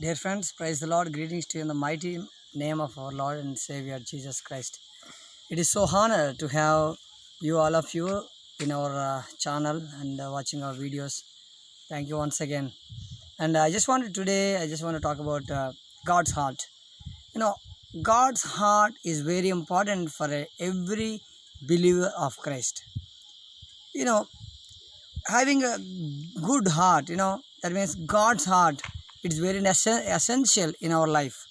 Dear friends, praise the Lord. Greetings to you in the mighty name of our Lord and Savior Jesus Christ. It is so honor to have you, all of you, in our channel and watching our videos. Thank you once again. And I just want to talk about God's heart. You know, God's heart is very important for every believer of Christ. You know, having a good heart, that means God's heart, it's very essential in our life.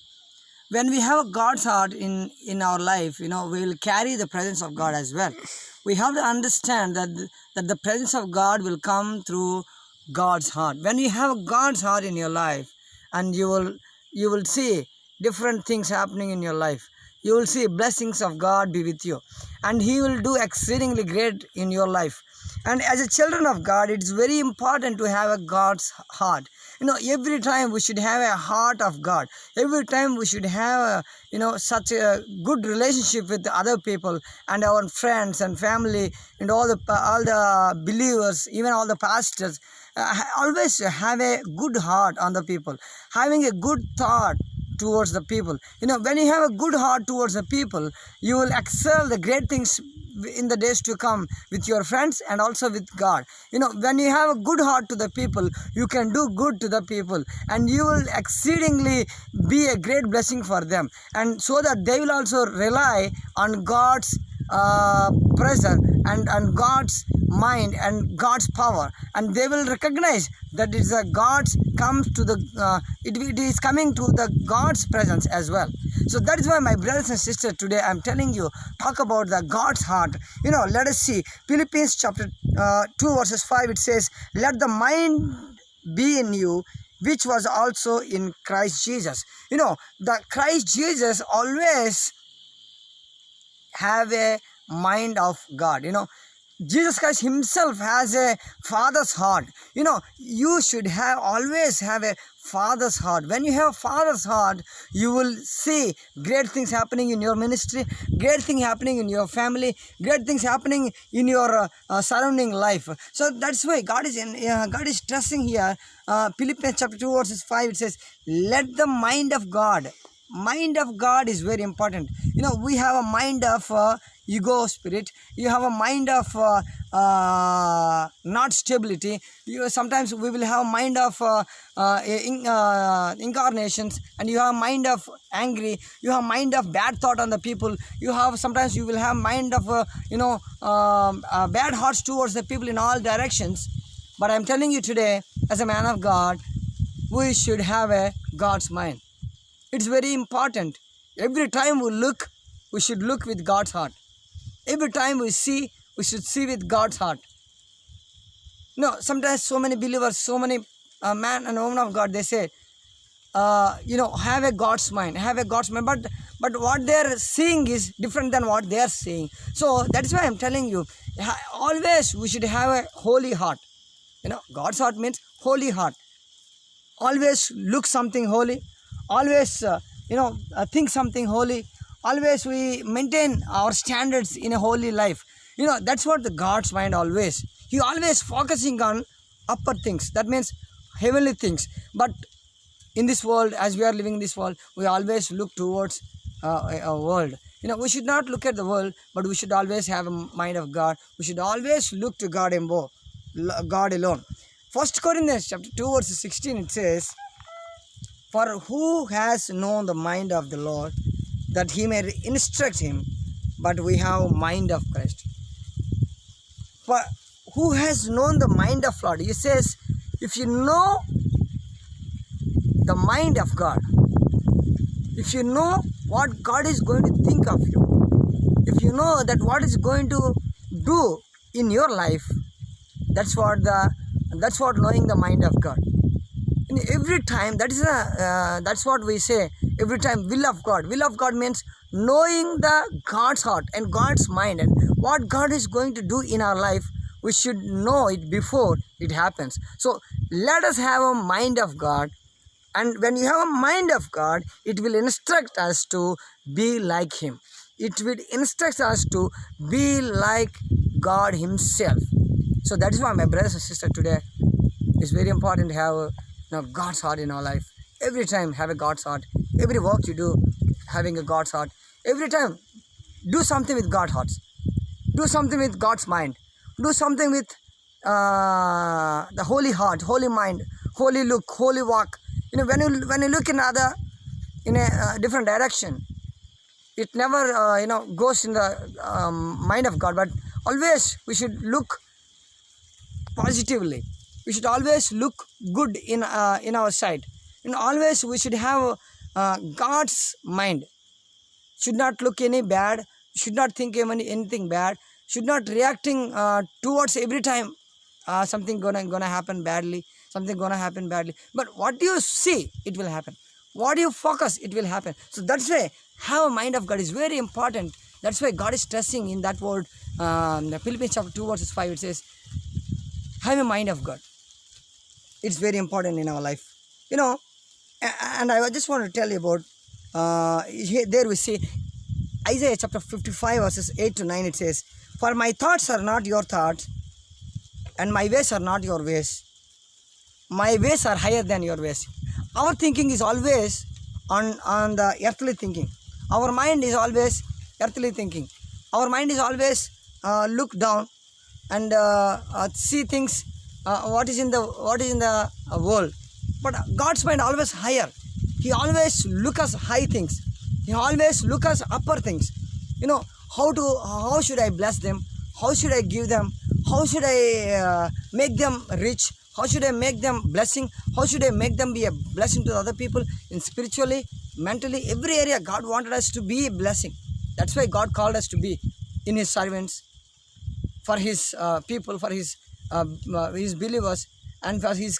When we have a God's heart in our life, we will carry the presence of God as well. We have to understand that the presence of God will come through God's heart. When you have God's heart in your life, and you will see different things happening in your life. You will see blessings of God be with you, and He will do exceedingly great in your life. And as a children of God, it's very important to have a God's heart. Every time we should have a heart of God. Every time we should have such a good relationship with other people and our friends and family and all the believers, even all the pastors. Always have a good heart on the people, having a good thought towards the people. When you have a good heart towards the people, you will excel the great things in the days to come with your friends and also with God. When you have a good heart to the people, you can do good to the people, and you will exceedingly be a great blessing for them, and so that they will also rely on God's presence and God's mind and God's power, and they will recognize that it is a God's comes to the it is coming to the God's presence as well. So that is why, my brothers and sisters, today I am telling you, talk about the God's heart. Let us see Philippians chapter 2 verses 5. It says, "Let the mind be in you, which was also in Christ Jesus." The Christ Jesus always have a mind of God. Jesus Christ himself has a father's heart. You should always have a father's heart. When you have father's heart, you will see great things happening in your ministry, great things happening in your family, great things happening in your surrounding life. So that's why God is stressing here. Philippians chapter 2 verses 5, it says, "Let the mind of God." Mind of God is very important. We have a mind of ego spirit. You have a mind of not stability. Sometimes we will have a mind of incarnations, and you have a mind of angry. You have a mind of bad thought on the people. Sometimes you will have mind of bad hearts towards the people in all directions. But I'm telling you today, as a man of God, we should have a God's mind. It's very important. Every time we look, we should look with God's heart. Every time we see, we should see with God's heart. Sometimes so many believers, so many man and woman of God, they say, have a God's mind, have a God's mind. But what they are seeing is different than what they are seeing. So that is why I'm telling you, always we should have a holy heart. God's heart means holy heart. Always look something holy. Always, think something holy. Always we maintain our standards in a holy life. That's what the God's mind always. He always focusing on upper things. That means heavenly things. But in this world, as we are living in this world, we always look towards a world. We should not look at the world, but we should always have a mind of God. We should always look to God alone. 1 Corinthians chapter 2 verse 16, it says, "For who has known the mind of the Lord, that he may instruct him? But we have mind of Christ." For who has known the mind of Lord? He says, if you know the mind of God, if you know what God is going to think of you, if you know that what is going to do in your life, that's what knowing the mind of God. Every time, that's what we say. Every time, will of God. Will of God means knowing the God's heart and God's mind, and what God is going to do in our life. We should know it before it happens. So let us have a mind of God, and when you have a mind of God, it will instruct us to be like Him. It will instruct us to be like God Himself. So that is why, my brothers and sisters, today it's very important to have God's heart in our life. Every time have a God's heart. Every work you do, having a God's heart. Every time, do something with God's heart. Do something with God's mind. Do something with the holy heart, holy mind, holy look, holy walk. When you look in a different direction, it never goes in the mind of God. But always we should look positively. We should always look good in our sight. And always we should have God's mind. Should not look any bad. Should not think anything bad. Should not reacting towards every time something gonna happen badly. Something gonna happen badly. But what you see, it will happen. What you focus, it will happen. So that's why have a mind of God is very important. That's why God is stressing in that word. Philippians chapter 2 verses 5 it says, have a mind of God. It's very important in our life. And I just want to tell you about, there we see Isaiah chapter 55 verses 8 to 9 it says, for my thoughts are not your thoughts, and my ways are not your ways. My ways are higher than your ways. Our thinking is always on the earthly thinking. Our mind is always earthly thinking. Our mind is always look down and see things what is in the world. But God's mind always higher. He always look us high things. He always look us upper things. How should I bless them? How should I give them? How should I make them rich? How should I make them blessing? How should I make them be a blessing to other people in spiritually, mentally, every area? God wanted us to be a blessing. That's why God called us to be in His servants, for His people, for His believers, and for His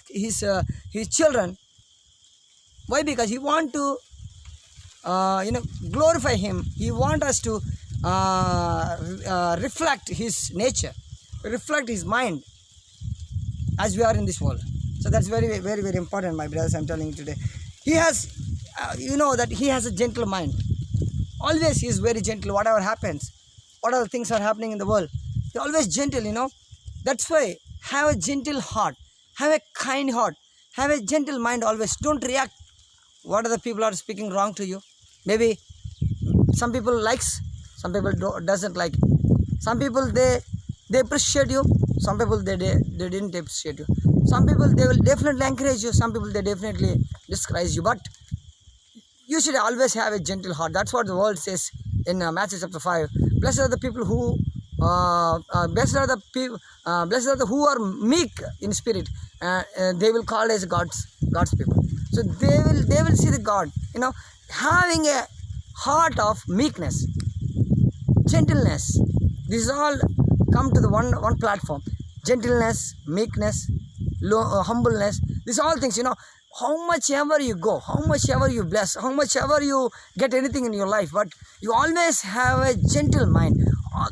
children. Why? Because He want to glorify Him. He want us to reflect His nature, reflect His mind as we are in this world. So that's very, very, very important, my brothers. I'm telling you today. He has, that He has a gentle mind. Always He is very gentle. Whatever happens, whatever things are happening in the world, He's always gentle. That's why have a gentle heart, have a kind heart, have a gentle mind. Always don't react what other people are speaking wrong to you. Maybe some people likes, some people doesn't like. Some people they appreciate you. Some people they didn't appreciate you. Some people they will definitely encourage you. Some people they definitely discourage you. But you should always have a gentle heart. That's what the world says in Matthew chapter 5. Blessed are the people who blessed are the who are meek in spirit. They will call as God's people. So they will see the God. Having a heart of meekness, gentleness. This is all come to the one platform. Gentleness, meekness, humbleness. These all things. How much ever you go, how much ever you bless, how much ever you get anything in your life, but you always have a gentle mind.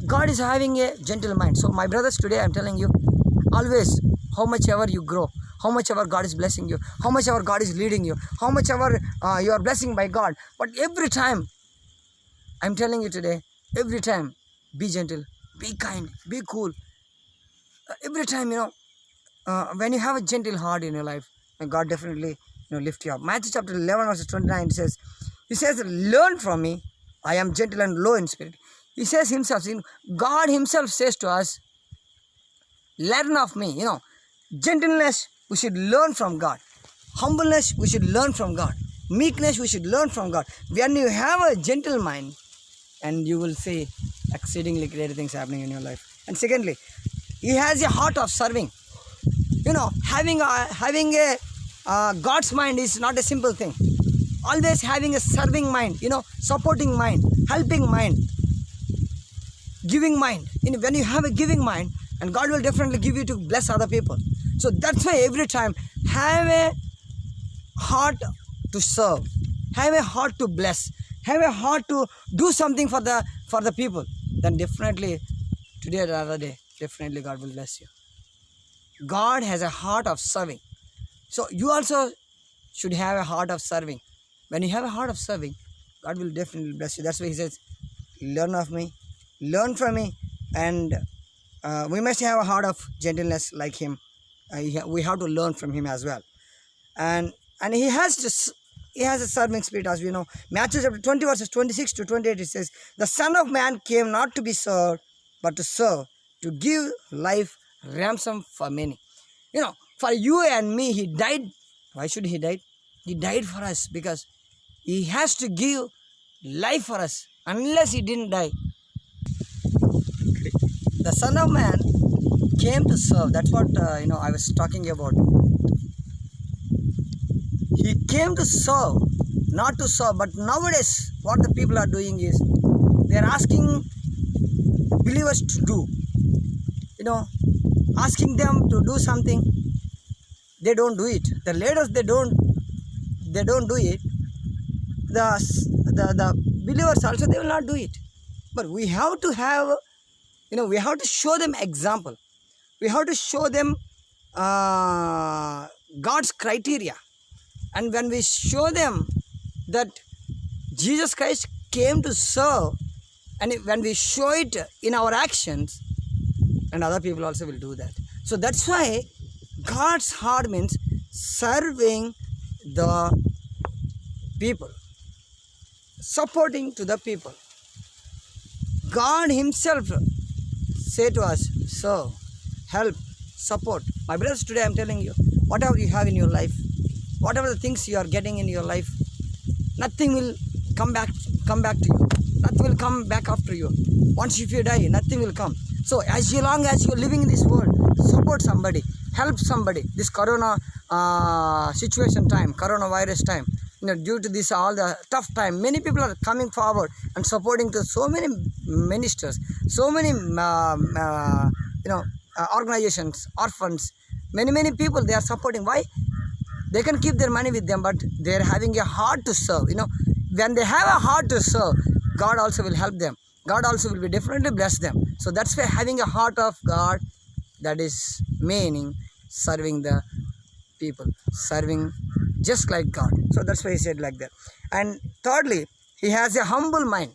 God is having a gentle mind. So my brothers, today I'm telling you, always, how much ever you grow, how much ever God is blessing you, how much ever God is leading you, how much ever you are blessing by God. But every time, I'm telling you today, every time, be gentle, be kind, be cool. Every time, when you have a gentle heart in your life, God definitely lift you up. Matthew chapter 11 verse 29 He says, learn from me, I am gentle and low in spirit. He says Himself, God Himself says to us, learn of me. Gentleness, we should learn from God. Humbleness, we should learn from God. Meekness, we should learn from God. When you have a gentle mind, and you will see exceedingly great things happening in your life. And secondly, He has a heart of serving. Having a God's mind is not a simple thing. Always having a serving mind, supporting mind, helping mind, giving mind. When you have a giving mind, and God will definitely give you to bless other people. So that's why every time have a heart to serve, have a heart to bless, have a heart to do something for the people. Then definitely today or the other day, definitely God will bless you. God has a heart of serving. So you also should have a heart of serving. When you have a heart of serving, God will definitely bless you. That's why He says, learn of me, learn from me, and we must have a heart of gentleness like Him. We have to learn from Him as well. And and he has a serving spirit, as we know. Matthew chapter 20 verses 26 to 28, it says, the Son of Man came not to be served, but to serve, to give life ransom for many. For you and me, he died. Why should he die? He died for us because he has to give life for us. Unless he didn't die, the Son of Man came to serve. That's what I was talking about. He came to serve, not to serve. But nowadays, what the people are doing is, they are asking believers to do, asking them to do something. They don't do it. The leaders, they don't do it. The believers also, they will not do it. But we have to have, we have to show them example. We have to show them God's criteria. And when we show them that Jesus Christ came to serve, and when we show it in our actions, and other people also will do that. So that's why God's heart means serving the people, supporting to the people. God himself say to us, serve, help, support. My brothers, today I am telling you, whatever you have in your life, whatever the things you are getting in your life, nothing will come back to you. Nothing will come back after you. Once if you die, nothing will come. So as long as you are living in this world, support somebody, help somebody. This corona situation time, coronavirus time, due to this all the tough time, many people are coming forward and supporting to so many ministers, so many organizations, orphans, many people they are supporting. Why? They can keep their money with them, but they are having a heart to serve. When they have a heart to serve, God also will help them. God also will be definitely bless them. So that's why having a heart of God, that is meaning serving the people, serving just like God. So that's why he said like that. And thirdly, he has a humble mind.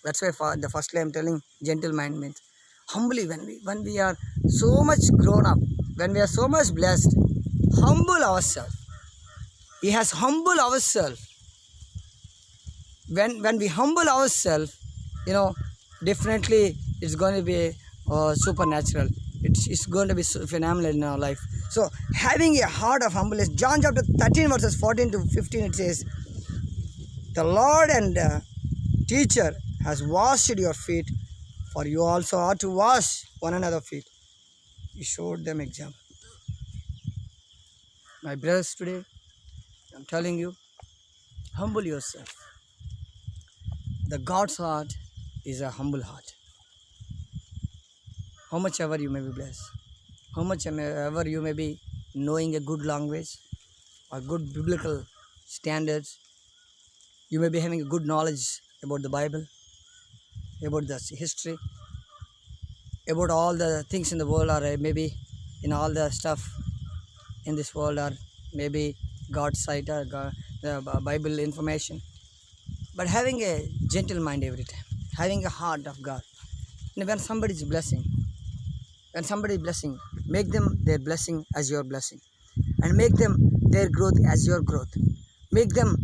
That's why for the firstly I'm telling gentle mind means humbly. When we are so much grown up, when we are so much blessed, humble ourselves. He has humbled ourselves. When we humble ourselves, definitely it's going to be supernatural. It's going to be phenomenal in our life. So having a heart of humbleness, John chapter 13 verses 14 to 15, it says, the Lord and teacher has washed your feet, for you also ought to wash one another's feet. He showed them example. My brothers, today I'm telling you, humble yourself. The God's heart is a humble heart. How much ever you may be blessed, how much ever you may be knowing a good language or good biblical standards, you may be having a good knowledge about the Bible, about the history, about all the things in the world, or maybe in all the stuff in this world, or maybe God's sight or the Bible information. But having a gentle mind every time, having a heart of God. And when somebody is blessing, make them their blessing as your blessing, and make them their growth as your growth. Make them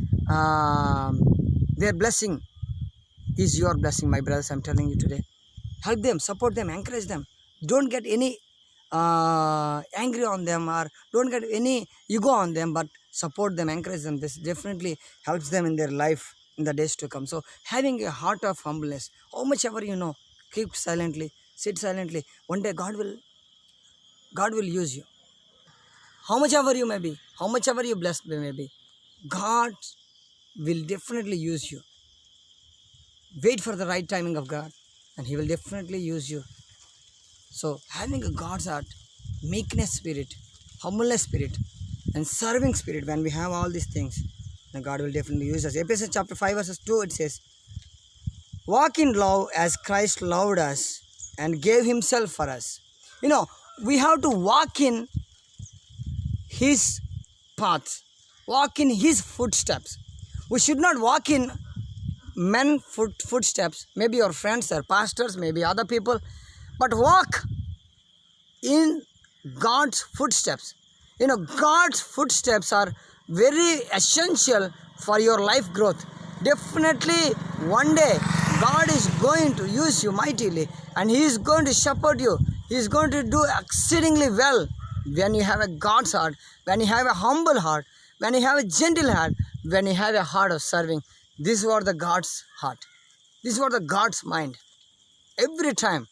their blessing is your blessing, my brothers. I'm telling you today, help them, support them, encourage them. Don't get any angry on them, or don't get any ego on them, but support them, encourage them. This definitely helps them in their life in the days to come. So having a heart of humbleness, how much ever you know, keep silently, sit silently. One day God will use you. How much ever you may be, how much ever you blessed may be, God will definitely use you. Wait for the right timing of God, and he will definitely use you. So having a God's heart, meekness spirit, humbleness spirit, and serving spirit, when we have all these things, then God will definitely use us. Ephesians chapter 5 verses 2, it says, walk in love as Christ loved us and gave himself for us. We have to walk in his path, walk in his footsteps. We should not walk in men's footsteps, maybe your friends or pastors, maybe other people, but walk in God's footsteps. God's footsteps are very essential for your life growth. Definitely one day God is going to use you mightily, and He is going to support you. He is going to do exceedingly well when you have a God's heart, when you have a humble heart, when you have a gentle heart, when you have a heart of serving. This is what the God's heart. This is what the God's mind. Every time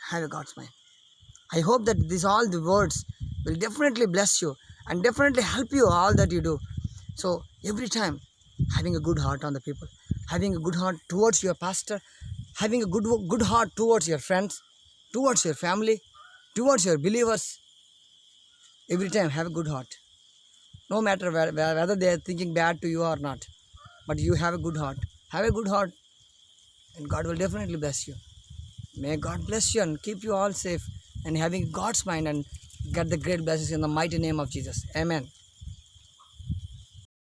have a God's mind. I hope that all the words will definitely bless you and definitely help you all that you do. So every time having a good heart on the people, having a good heart towards your pastor, having a good heart towards your friends, towards your family, towards your believers. Every time have a good heart. No matter whether they are thinking bad to you or not, but you have a good heart. Have a good heart, and God will definitely bless you. May God bless you and keep you all safe and having God's mind, and get the great blessings in the mighty name of Jesus. Amen.